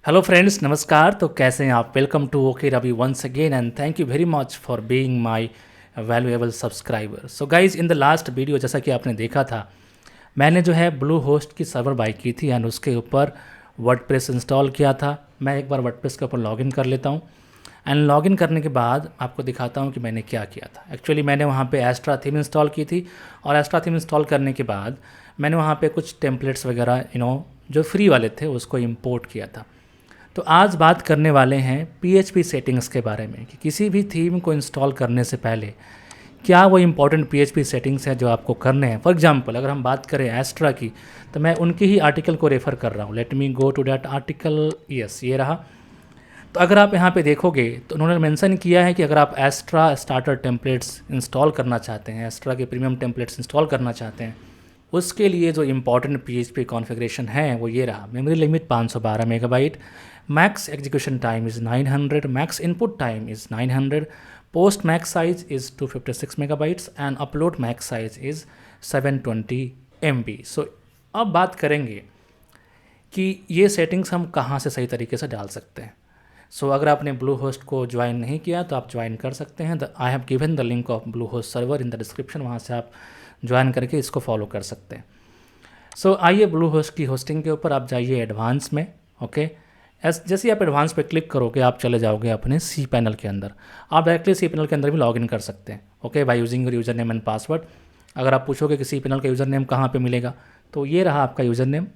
Hello friends, नमस्कार। तो कैसे हैं आप? Welcome to okay Ravi once again and thank you very much for being my valuable subscriber. So guys, in the last video जैसा कि आपने देखा था, मैंने जो है ब्लू होस्ट की सर्वर बाई की थी एंड उसके ऊपर वर्डप्रेस इंस्टॉल किया था। मैं एक बार वर्डप्रेस के ऊपर लॉगिन कर लेता हूँ एंड लॉगिन करने के बाद आपको दिखाता हूँ कि मैंने क्या किया था। एक्चुअली मैंने वहाँ पे एस्ट्रा थीम इंस्टॉल की थी और एस्ट्रा थीम इंस्टॉल करने के बाद मैंने वहाँ पे कुछ टेम्पलेट्स वगैरह जो फ्री वाले थे उसको इम्पोर्ट किया था। तो आज बात करने वाले हैं पीएचपी सेटिंग्स के बारे में कि किसी भी थीम को इंस्टॉल करने से पहले क्या वो इम्पॉर्टेंट पीएचपी सेटिंग्स हैं जो आपको करने हैं। फॉर एग्जांपल अगर हम बात करें एस्ट्रा की, तो मैं उनकी ही आर्टिकल को रेफ़र कर रहा हूँ। Let me go to that article. Yes, ये रहा। तो अगर आप यहाँ पे देखोगे तो उन्होंने मेंशन किया है कि अगर आप एस्ट्रा स्टार्टर टेम्पलेट्स इंस्टॉल करना चाहते हैं, एस्ट्रा के प्रीमियम टेम्पलेट्स इंस्टॉल करना चाहते हैं, उसके लिए जो इम्पॉर्टेंट पीएचपी कॉन्फ़िगरेशन है वो ये रहा। Memory limit 512 megabyte, max execution time is 900, max input time is 900, post max size is 256 megabytes and upload max size is 720 MB। सो अब बात करेंगे कि ये सेटिंग्स हम कहाँ से सही तरीके से डाल सकते हैं। सो अगर आपने ब्लू होस्ट को ज्वाइन नहीं किया तो आप ज्वाइन कर सकते हैं। आई have given the link of blue host server in the description, वहाँ से आप ज्वाइन करके इसको फॉलो कर सकते हैं। सो आइए ब्लू होस्ट की होस्टिंग के ऊपर आप जाइए एडवांस में। ओके, जैसे ही आप एडवांस पे क्लिक करोगे आप चले जाओगे अपने सी पैनल के अंदर। आप डायरेक्टली सी पैनल के अंदर भी लॉगिन कर सकते हैं। Okay, by using your user name and password. अगर आप पूछोगे कि सी पैनल का यूज़र नेम कहाँ पे मिलेगा, तो ये रहा आपका यूज़र नेम,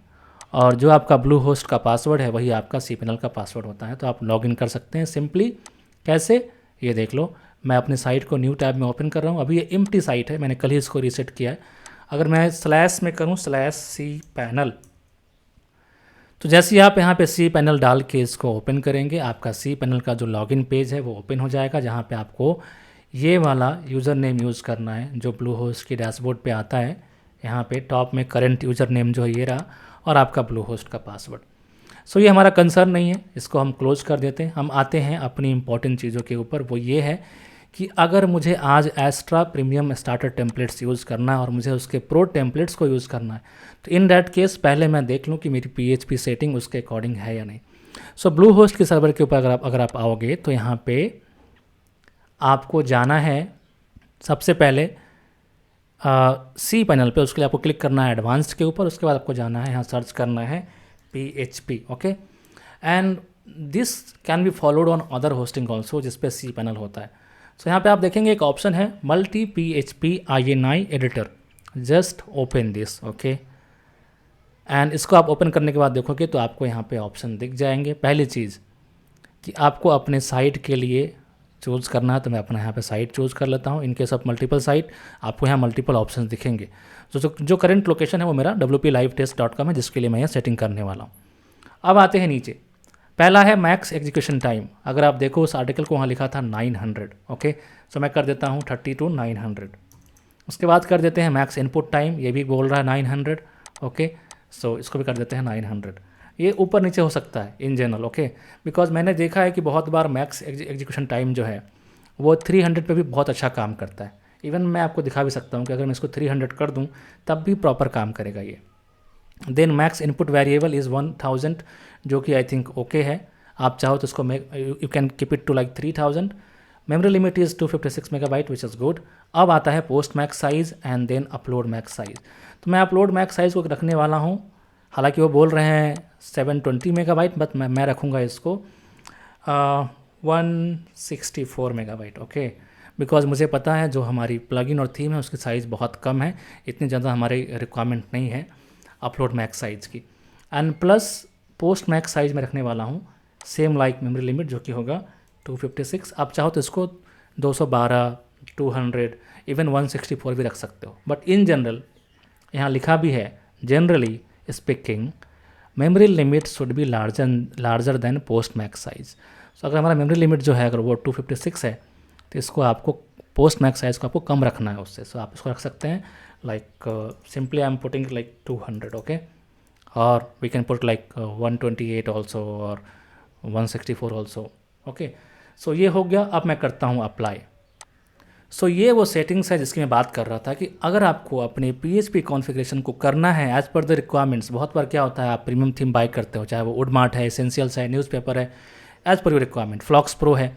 और जो आपका ब्लू होस्ट का पासवर्ड है वही आपका सी पैनल का पासवर्ड होता है। तो आप लॉगिन कर सकते हैं सिंपली। कैसे, ये देख लो। मैं अपने साइट को न्यू टैब में ओपन कर रहा हूँ। अभी ये एम्प्टी साइट है, मैंने कल ही इसको रीसेट किया है। अगर मैं स्लैश में करूँ /सी पैनल, तो जैसे ही आप यहाँ पे सी पैनल डाल के इसको ओपन करेंगे, आपका सी पैनल का जो लॉगिन पेज है वो ओपन हो जाएगा, जहाँ पे आपको ये वाला यूज़र नेम यूज़ करना है जो ब्लू होस्ट की डैशबोर्ड पे आता है। यहाँ पे टॉप में करंट यूज़र नेम जो है ये रहा, और आपका ब्लू होस्ट का पासवर्ड। सो ये हमारा कंसर्न नहीं है, इसको हम क्लोज कर देते हैं। हम आते हैं अपनी इंपॉर्टेंट चीज़ों के ऊपर। वो ये है कि अगर मुझे आज Astra premium starter templates use करना है और मुझे उसके प्रो टेम्पलेट्स को यूज़ करना है, तो इन दैट केस पहले मैं देख लूँ कि मेरी पीएचपी सेटिंग उसके अकॉर्डिंग है या नहीं। सो ब्लू होस्ट के सर्वर के ऊपर अगर आप आओगे तो यहाँ पे आपको जाना है सबसे पहले सी पैनल पे। उसके लिए आपको क्लिक करना है एडवांस्ड के ऊपर। उसके बाद आपको जाना है यहाँ सर्च करना है PHP। Okay, and this can be followed on other hosting also जिस पे सी पैनल होता है। सो यहाँ पे आप देखेंगे एक ऑप्शन है multi PHP INI editor. Just open this. Okay, and इसको आप ओपन करने के बाद देखोगे तो आपको यहाँ पे ऑप्शन दिख जाएंगे। पहली चीज़ कि आपको अपने साइट के लिए चूज़ करना है, तो मैं अपना यहाँ पे साइट चूज़ कर लेता हूँ। इन केस ऑफ मल्टीपल साइट आपको यहाँ मल्टीपल ऑप्शन दिखेंगे। जो करंट लोकेशन है वो मेरा wplivetest.com है, जिसके लिए मैं यहाँ सेटिंग करने वाला हूँ। अब आते हैं नीचे। पहला है मैक्स एग्जीक्यूशन टाइम। अगर आप देखो उस आर्टिकल को वहाँ लिखा था 900। ओके, सो मैं कर देता हूँ 30 to 900। उसके बाद कर देते हैं मैक्स इनपुट टाइम, ये भी बोल रहा है 900। ओके, सो इसको भी कर देते हैं 900। ये ऊपर नीचे हो सकता है इन जनरल। ओके, बिकॉज मैंने देखा है कि बहुत बार मैक्स एग्जीक्यूशन टाइम जो है वो 300 पे भी बहुत अच्छा काम करता है। इवन मैं आपको दिखा भी सकता हूँ कि अगर मैं इसको 300 कर दूँ तब भी प्रॉपर काम करेगा ये। Then max input variable is 1000, जो कि आई थिंक ओके है। आप चाहो तो इसको you can keep it to like 3000। Memory limit is 256 megabyte which is good. अब आता है post max size and then upload max size. तो मैं अपलोड मैक्स साइज़ को रखने वाला हूँ। हालांकि वो बोल रहे हैं 720 मेगाबाइट, बट मैं रखूँगा इसको 164 मेगाबाइट। ओके, बिकॉज मुझे पता है जो हमारी प्लगइन और थीम है उसकी साइज़ बहुत कम है, इतनी ज़्यादा हमारी रिक्वायरमेंट नहीं है अपलोड मैक्स साइज़ की। And plus post max size में रखने वाला हूँ सेम लाइक मेमोरी लिमिट, जो कि होगा 256। आप चाहो तो इसको 212, 200, इवन 164 भी रख सकते हो। बट इन जनरल यहाँ लिखा भी है generally speaking memory limit should be larger than post max size. So अगर हमारा मेमोरी लिमिट जो है अगर वो 256 है तो इसको आपको पोस्ट मैक्स साइज़ को आपको कम रखना है उससे। सो आप इसको रख सकते हैं like simply I am putting like 200। Okay, और we can put like 128 also और 164 ऑल्सो। ओके, सो ये हो गया। अब मैं करता हूँ अप्लाई। सो ये वो सेटिंग्स है जिसकी मैं बात कर रहा था कि अगर आपको अपने PHP कॉन्फ़िगरेशन को करना है एज़ पर द रिक्वायरमेंट्स। बहुत बार क्या होता है, आप प्रीमियम थीम बाय करते हो, चाहे वो वुडमार्ट है, एसेंशियल्स है, न्यूज़पेपर है, as per your requirement, फ्लॉक्स pro है,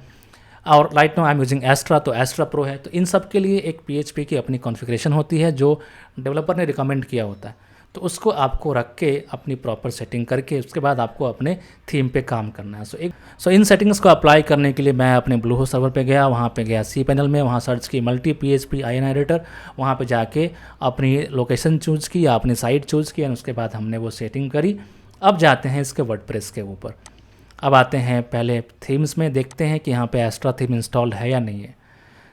और right now I am using Astra, तो एस्ट्रा प्रो है। तो इन सब के लिए एक PHP की अपनी कॉन्फ़िगरेशन होती है जो डेवलपर ने रिकमेंड किया होता है। तो उसको आपको रख के अपनी प्रॉपर सेटिंग करके उसके बाद आपको अपने थीम पे काम करना है। सो इन सेटिंग्स को अप्लाई करने के लिए मैं अपने ब्लूहोस्ट सर्वर पे गया, वहाँ पे गया cPanel में, वहाँ सर्च की मल्टी PHP INI एडिटर, वहाँ पे जाके अपनी लोकेशन चूज़ की या अपनी साइट चूज़ की, और उसके बाद हमने वो सेटिंग करी। अब जाते हैं इसके वर्डप्रेस के ऊपर। अब आते हैं पहले थीम्स में, देखते हैं कि यहाँ पे एस्ट्रा थीम इंस्टॉल्ड है या नहीं है।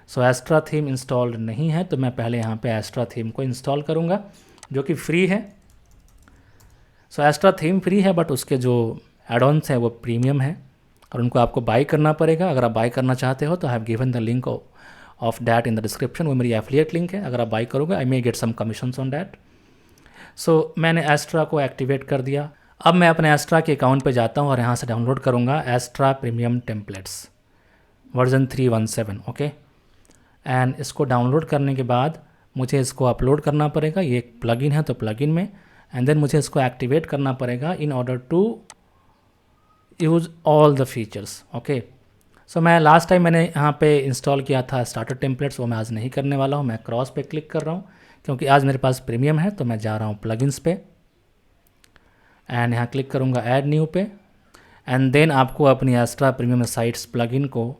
सो एस्ट्रा थीम इंस्टॉल्ड नहीं है, तो मैं पहले यहाँ पे एस्ट्रा थीम को इंस्टॉल करूँगा जो कि फ्री है। सो एस्ट्रा थीम फ्री है, बट उसके जो एड-ऑन्स हैं वो प्रीमियम है और उनको आपको बाई करना पड़ेगा। अगर आप बाई करना चाहते हो तो I have given the link of that in the description. वो मेरी एफिलिएट लिंक है, अगर आप बाई करोगे I may get some commissions on that. So मैंने एस्ट्रा को एक्टिवेट कर दिया। अब मैं अपने एस्ट्रा के अकाउंट पे जाता हूँ और यहाँ से डाउनलोड करूँगा Astra premium templates version 317, okay. And इसको डाउनलोड करने के बाद मुझे इसको अपलोड करना पड़ेगा। ये एक प्लगइन है तो प्लगइन में, एंड देन मुझे इसको एक्टिवेट करना पड़ेगा in order to use all the features, okay. So मैं लास्ट टाइम मैंने यहाँ पे इंस्टॉल किया था स्टार्टर टेम्पलेट्स, वो मैं आज नहीं करने वाला हूँ। मैं क्रॉस पे क्लिक कर रहा हूँ क्योंकि आज मेरे पास प्रीमियम है, तो मैं जा रहा हूँ प्लगइन्स पे एंड यहाँ क्लिक करूँगा ऐड न्यू पे। एंड देन आपको अपनी एस्ट्रा प्रीमियम साइट्स प्लगइन को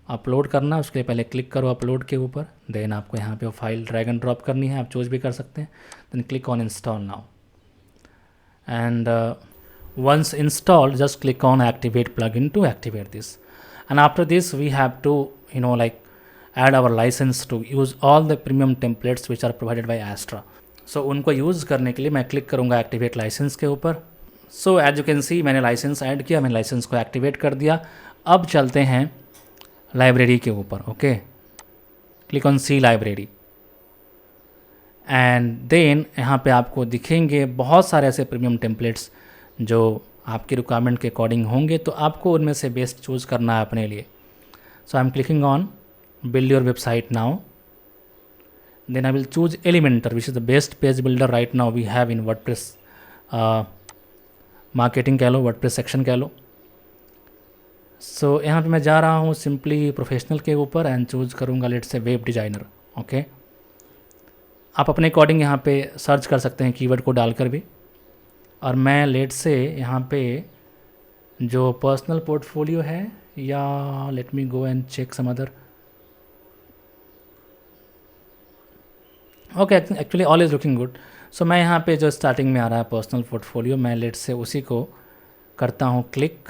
अपलोड करना। उसके लिए पहले क्लिक करो अपलोड के ऊपर, देन आपको यहाँ पे वो फाइल ड्रैग एंड ड्रॉप करनी है, आप चूज़ भी कर सकते हैं। Then click on install now and once installed just click on activate plugin to activate this, and after this we have to add our license to use all the premium templates which are provided by Astra. So उनको use करने के लिए मैं click करूँगा activate license के ऊपर। So as you can see मैंने license add किया, मैंने लाइसेंस को एक्टिवेट कर दिया। अब चलते हैं लाइब्रेरी के ऊपर, okay. Click on see library and then यहाँ पे आपको दिखेंगे बहुत सारे ऐसे प्रीमियम टेम्पलेट्स जो आपकी रिक्वायरमेंट के अकॉर्डिंग होंगे, तो आपको उनमें से बेस्ट चूज़ करना है अपने लिए। So I am clicking on build your website now, then I will choose Elementor which is the best page builder right now we have in WordPress marketing कह लो, वर्डप्रेस सेक्शन कह लो। सो यहाँ पे मैं जा रहा हूँ सिंपली प्रोफेशनल के ऊपर एंड चूज़ करूँगा let's say web designer, okay. आप अपने अकॉर्डिंग यहाँ पे सर्च कर सकते हैं कीवर्ड को डालकर भी, और मैं लेट से यहाँ पे जो पर्सनल पोर्टफोलियो है, या let me go and check some other, okay actually all is looking good. So मैं यहाँ पे जो स्टार्टिंग में आ रहा है पर्सनल पोर्टफोलियो, मैं लेट से उसी को करता हूँ क्लिक।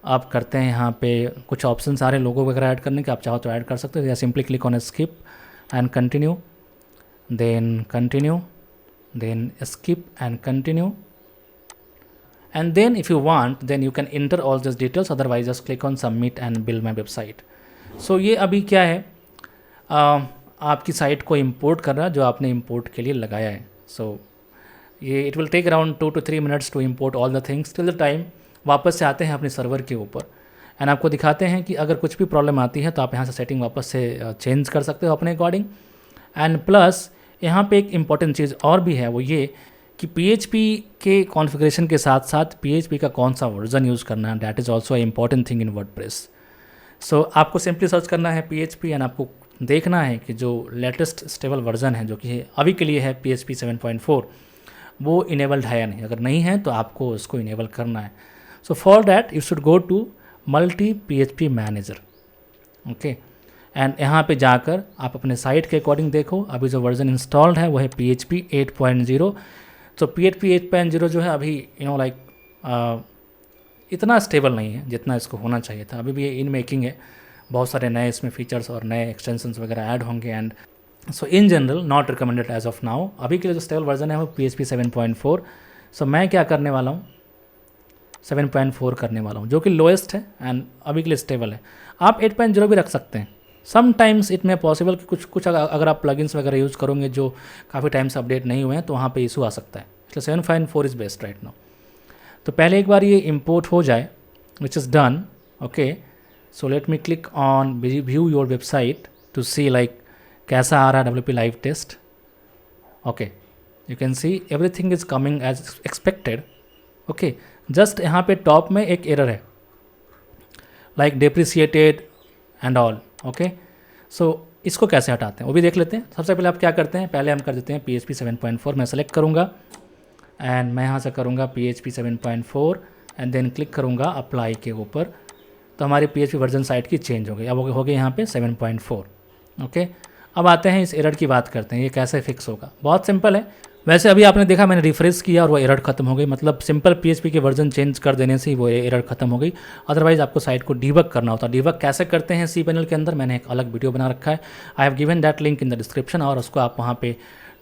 आप करते हैं यहाँ पे कुछ ऑप्शन सारे लोगो वगैरह ऐड करने के, आप चाहो तो ऐड कर सकते हो, या simply click on skip and continue, then continue, then skip and continue, and then if you want then you can enter all these details, otherwise just click on submit and build my website. So ये अभी क्या है, आपकी site को import कर रहा है जो आपने इंपोर्ट के लिए लगाया है। सो ये it will take around 2 to 3 minutes to import all the things. Till the time वापस से आते हैं अपने सर्वर के ऊपर एंड आपको दिखाते हैं कि अगर कुछ भी प्रॉब्लम आती है तो आप यहाँ से सेटिंग वापस से चेंज कर सकते हो अपने अकॉर्डिंग। एंड प्लस यहाँ पे एक इम्पॉर्टेंट चीज़ और भी है, वो ये कि PHP के कॉन्फ़िगरेशन के साथ साथ PHP का कौन सा वर्जन यूज़ करना है, that is also a important thing in WordPress. So आपको सिंपली सर्च करना है PHP एंड आपको देखना है कि जो लेटेस्ट स्टेबल वर्जन है जो कि अभी के लिए है PHP 7.4, वो इनेबल्ड है या नहीं। अगर नहीं है तो आपको उसको इनेबल करना है। So for that you should go to multi PHP manager, okay. And यहाँ पे जाकर आप अपने साइट के अकॉर्डिंग देखो, अभी जो वर्जन इंस्टॉल्ड है वो है PHP 8.0। तो PHP 8.0 जो है अभी इतना स्टेबल नहीं है जितना इसको होना चाहिए था। अभी भी ये इन मेकिंग है, बहुत सारे नए इसमें फीचर्स और नए एक्सटेंशंस वगैरह ऐड होंगे। And so in general not recommended as of now. अभी के लिए जो स्टेबल वर्जन है वो PHP 7.4। सो मैं क्या करने वाला हूँ, 7.4 करने वाला हूँ जो कि लोएस्ट है एंड अभी के लिए स्टेबल है। आप 8.0 भी रख सकते हैं। समटाइम्स इट में पॉसिबल कि कुछ अगर आप प्लगइन्स वगैरह यूज़ करोगे जो काफ़ी टाइम से अपडेट नहीं हुए हैं तो वहाँ पे इशू आ सकता है, इसलिए 7.4 इज़ बेस्ट राइट नाउ। तो पहले एक बार ये इंपोर्ट हो जाए, which is done, okay. So let me click on view your website to see like कैसा आ रहा है WP live test. Okay, you can see everything is coming as expected. Okay, just यहाँ पे टॉप में एक error है like depreciated and all. Okay, so इसको कैसे हटाते हैं वो भी देख लेते हैं. सबसे पहले आप क्या करते हैं, पहले हम कर देते हैं PHP 7.4. मैं सेलेक्ट करूँगा एंड मैं यहाँ से करूँगा PHP 7.4 एंड देन क्लिक करूँगा अप्लाई के ऊपर. तो हमारी PHP वर्जन साइट की चेंज हो गई. अब हो गई यहाँ पे 7.4. ओके, अब आते हैं इस एरर की बात करते हैं, ये कैसे फिक्स होगा. बहुत सिंपल है. वैसे अभी आपने देखा मैंने रिफ्रेश किया और वो एरर खत्म हो गई. मतलब सिंपल PHP के वर्जन चेंज कर देने से ही वो एरर खत्म हो गई. अदरवाइज आपको साइट को डीबग करना होता है. डीबग कैसे करते हैं cPanel के अंदर, मैंने एक अलग वीडियो बना रखा है. आई have given that link in the description, और उसको आप वहाँ पे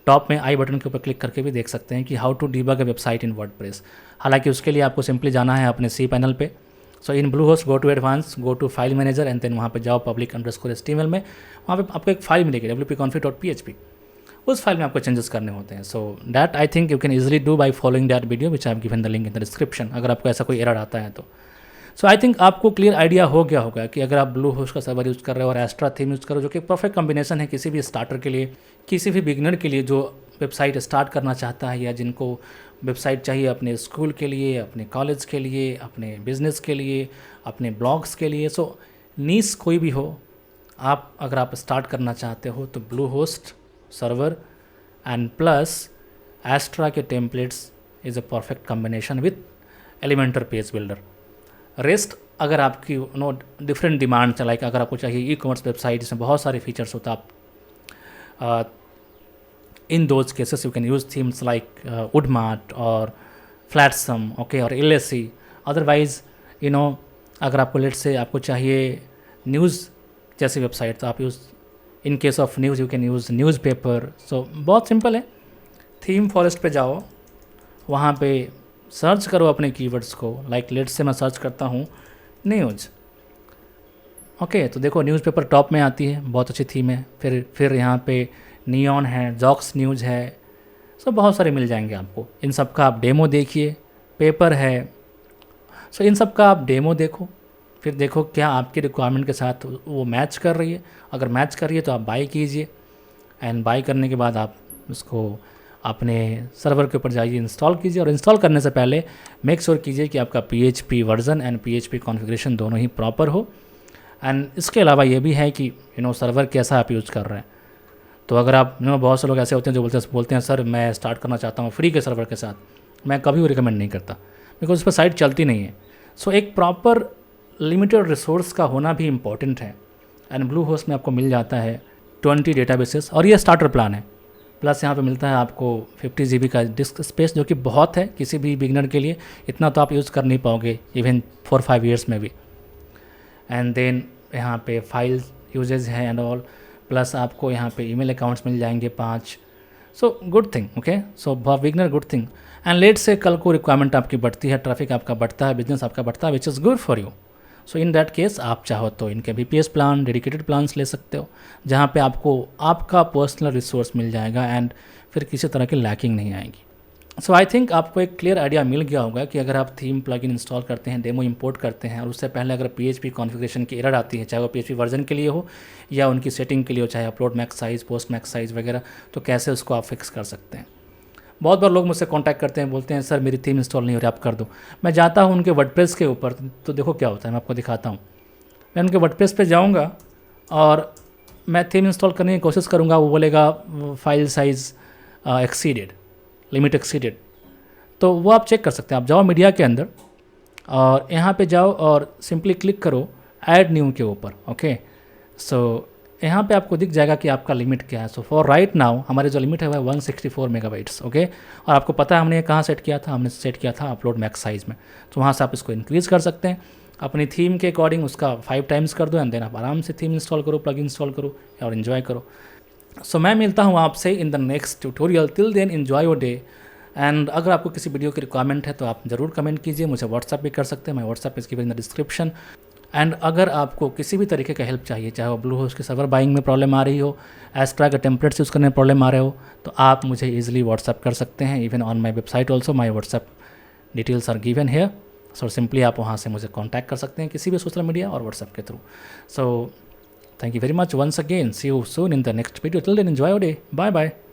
टॉप में आई बटन के ऊपर क्लिक करके भी देख सकते हैं कि how to debug a website in WordPress. हालांकि उसके लिए आपको सिंपली जाना है अपने cPanel पे. So in Bluehost go to advance, go to file manager and then वहाँ पे जाओ public_html में. वहाँ पे आपको एक फाइल मिलेगी wp-config.php. उस फाइल में आपको चेंजेस करने होते हैं. So that I think you can easily do by following that video which I have given the link in the description, अगर आपको ऐसा कोई एरर आता है तो. सो आई थिंक आपको क्लियर आइडिया हो गया होगा कि अगर आप ब्लूहोस्ट का सर्वर यूज़ कर रहे हो और एस्ट्रा थीम यूज़ करो, जो कि परफेक्ट कॉम्बिनेशन है किसी भी स्टार्टर के लिए, किसी भी बिगनर के लिए जो वेबसाइट स्टार्ट करना चाहता है या जिनको वेबसाइट चाहिए अपने स्कूल के लिए, अपने कॉलेज के लिए, अपने बिजनेस के लिए, अपने ब्लॉग्स के लिए. सो नीश कोई भी हो, आप अगर आप स्टार्ट करना चाहते हो तो Bluehost server and plus Astra के templates is a perfect combination with Elementor page builder. Rest अगर आपकी नो डिफरेंट डिमांड लाइक अगर आपको चाहिए ई कॉमर्स वेबसाइट जिसमें बहुत सारे फीचर्स होता आप in those cases you can use themes like Woodmart or Flatsum, okay, or LSE. Otherwise you know अगर आपको लेट से आपको चाहिए न्यूज़ जैसी वेबसाइट तो आप use in case of news you can use newspaper. So बहुत सिंपल है. थीम फॉरेस्ट पे जाओ, वहाँ पे सर्च करो अपने कीवर्ड्स को. लाइक लेट से मैं सर्च करता हूँ न्यूज़. ओके, तो देखो न्यूज़पेपर टॉप में आती है, बहुत अच्छी थीम है. फिर यहाँ पे नियॉन है, जॉक्स न्यूज़ है. सो बहुत सारे मिल जाएंगे आपको. इन सब का आप डेमो देखिए. पेपर है. सो इन सब का आप डेमो देखो, फिर देखो क्या आपके रिक्वायरमेंट के साथ वो मैच कर रही है. अगर मैच कर रही है तो आप बाई कीजिए एंड बाई करने के बाद आप उसको अपने सर्वर के ऊपर जाइए, इंस्टॉल कीजिए. और इंस्टॉल करने से पहले मेक श्योर कीजिए कि आपका PHP version and PHP configuration दोनों ही प्रॉपर हो. एंड इसके अलावा ये भी है कि सर्वर कैसा आप यूज़ कर रहे हैं. तो अगर आप बहुत से लोग ऐसे होते हैं जो बोलते हैं सर मैं स्टार्ट करना चाहता हूँ फ्री के सर्वर के साथ. मैं कभी वो रिकमेंड नहीं करता बिकॉज उस पर साइट चलती नहीं है. सो एक प्रॉपर लिमिटेड रिसोर्स का होना भी इम्पॉर्टेंट है. एंड ब्लूहोस्ट में आपको मिल जाता है 20 डेटाबेसेस और ये स्टार्टर प्लान है. प्लस यहाँ पे मिलता है आपको 50 GB का डिस्क स्पेस, जो कि बहुत है किसी भी बिगनर के लिए. इतना तो आप यूज़ कर नहीं पाओगे इवन 4-5 ईयर्स में भी. एंड देन यहाँ पे फाइल यूजेज है एंड ऑल. प्लस आपको यहाँ पे ईमेल अकाउंट्स मिल जाएंगे 5. So good thing. Okay, so beginner good thing. And let से कल को रिक्वायरमेंट आपकी बढ़ती है, ट्रैफिक आपका बढ़ता है, बिजनेस आपका बढ़ता है, विच is good for you. So in that case आप चाहो तो इनके VPS प्लान, डेडिकेटेड प्लान्स ले सकते हो, जहाँ पे आपको आपका पर्सनल रिसोर्स मिल जाएगा एंड फिर किसी तरह की लैकिंग नहीं आएगी. सो आई थिंक आपको एक क्लियर आइडिया मिल गया होगा कि अगर आप थीम प्लगइन इंस्टॉल करते हैं, डेमो इंपोर्ट करते हैं और उससे पहले अगर PHP कॉन्फ़िगरेशन की एरर आती है, चाहे वो PHP वर्जन के लिए हो या उनकी सेटिंग के लिए हो, चाहे upload max size, post max size वगैरह, तो कैसे उसको आप फिक्स कर सकते हैं. बहुत बार लोग मुझसे कांटेक्ट करते हैं, बोलते हैं सर मेरी थीम इंस्टॉल नहीं हो रही, आप कर दो. मैं जाता हूँ उनके वर्डप्रेस के ऊपर, तो देखो क्या होता है, मैं आपको दिखाता हूँ. मैं उनके वर्डप्रेस पे जाऊँगा और मैं थीम इंस्टॉल करने की कोशिश करूँगा. वो बोलेगा file size exceeded, limit exceeded. तो वो आप चेक कर सकते हैं. आप जाओ मीडिया के अंदर और यहाँ पे जाओ और सिंपली क्लिक करो ऐड न्यू के ऊपर. ओके, सो यहाँ पे आपको दिख जाएगा कि आपका लिमिट क्या है. सो फॉर राइट नाउ हमारे जो लिमिट है वह 164 मेगाबाइट्स. ओके, और आपको पता है हमने कहाँ सेट किया था, हमने सेट किया था अपलोड मैक्स साइज़ में. तो वहाँ से आप इसको इंक्रीज़ कर सकते हैं अपनी थीम के अकॉर्डिंग. उसका 5 टाइम्स कर दो एंड देन आप आराम से थीम इंस्टॉल करो, प्लग इंस्टॉल करो और इन्जॉय करो. सो मैं मिलता हूँ आपसे in the next tutorial. Till then enjoy your day. And अगर आपको किसी वीडियो की रिक्वायरमेंट है तो आप ज़रूर कमेंट कीजिए. मुझे व्हाट्सअप भी कर सकते हैं. मैं WhatsApp is given in the description. And अगर आपको किसी भी तरीके का हेल्प चाहिए, चाहे वो ब्लूहोस्ट के सर्वर बाइंग में प्रॉब्लम आ रही हो, एस्ट्रा के टेम्पलेट्स यूज़ करने में प्रॉब्लम आ रहे हो, तो आप मुझे ईजिली व्हाट्सअप कर सकते हैं. Even on my website also my WhatsApp details are given here. So simply आप वहाँ से मुझे कॉन्टैक्ट कर सकते हैं किसी भी सोशल मीडिया और व्हाट्सएप के through. So Thank you very much once again. See you soon in the next video. Till then, enjoy your day. Bye bye.